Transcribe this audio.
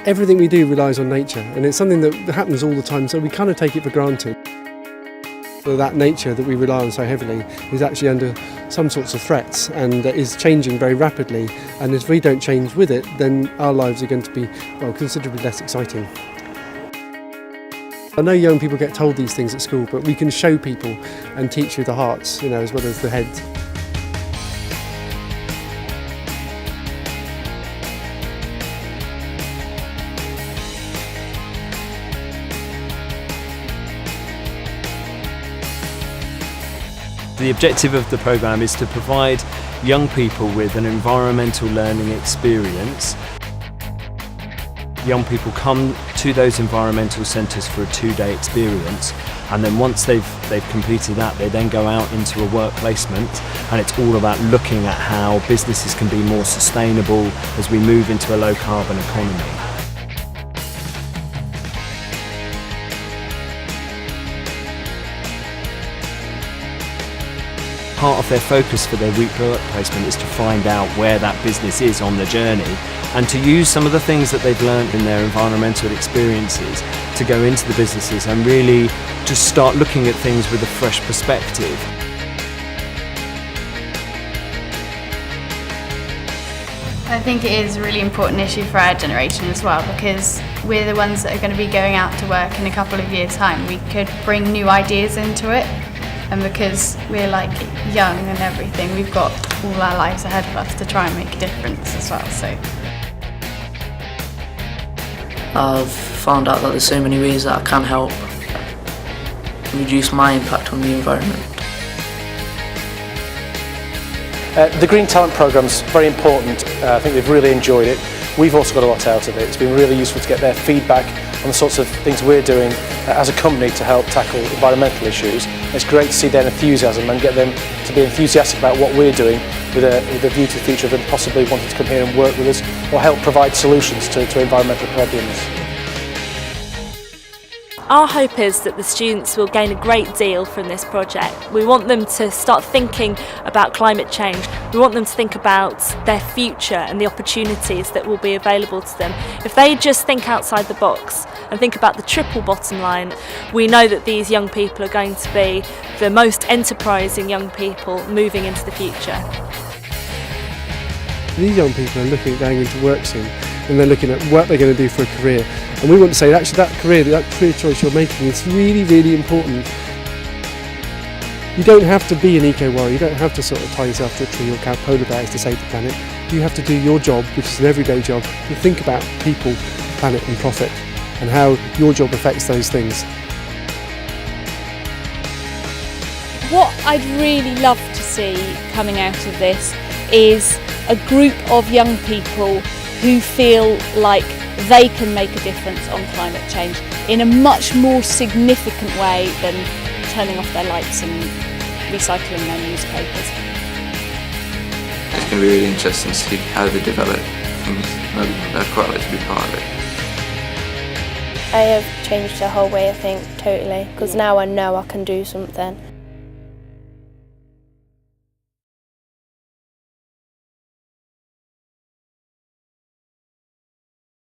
Everything we do relies on nature, and it's something that happens all the time, so we kind of take it for granted. So that nature that we rely on so heavily is actually under some sorts of threats and is changing very rapidly, and if we don't change with it, then our lives are going to be, well, considerably less exciting. I know young people get told these things at school, but we can show people and teach with the hearts, as well as the heads. The objective of the programme is to provide young people with an environmental learning experience. Young people come to those environmental centres for a 2-day experience, and then once they've completed that, they then go out into a work placement, and it's all about looking at how businesses can be more sustainable as we move into a low carbon economy. Part of their focus for their week work placement is to find out where that business is on the journey, and to use some of the things that they've learned in their environmental experiences to go into the businesses and really just start looking at things with a fresh perspective. I think it is a really important issue for our generation as well, because we're the ones that are going to be going out to work in a couple of years' time. We could bring new ideas into it. And because we're young and everything, we've got all our lives ahead of us to try and make a difference as well. So I've found out that there's so many ways that I can help reduce my impact on the environment. The Green Talent Programme's very important. I think they've really enjoyed it. We've also got a lot out of it. It's been really useful to get their feedback on the sorts of things we're doing as a company to help tackle environmental issues. It's great to see their enthusiasm and get them to be enthusiastic about what we're doing with a view to the future of them possibly wanting to come here and work with us or help provide solutions to environmental problems. Our hope is that the students will gain a great deal from this project. We want them to start thinking about climate change. We want them to think about their future and the opportunities that will be available to them. If they just think outside the box and think about the triple bottom line, we know that these young people are going to be the most enterprising young people moving into the future. These young people are looking at going into work soon, and they're looking at what they're going to do for a career. And we want to say that actually that career choice you're making is really, really important. You don't have to be an eco-warrior, you don't have to sort of tie yourself to a tree or count polar bears to save the planet. You have to do your job, which is an everyday job, and think about people, planet and profit, and how your job affects those things. What I'd really love to see coming out of this is a group of young people who feel like they can make a difference on climate change in a much more significant way than turning off their lights and recycling their newspapers. It's going to be really interesting to see how they develop things. I'd quite like to be part of it. I have changed the whole way I think totally, because now I know I can do something.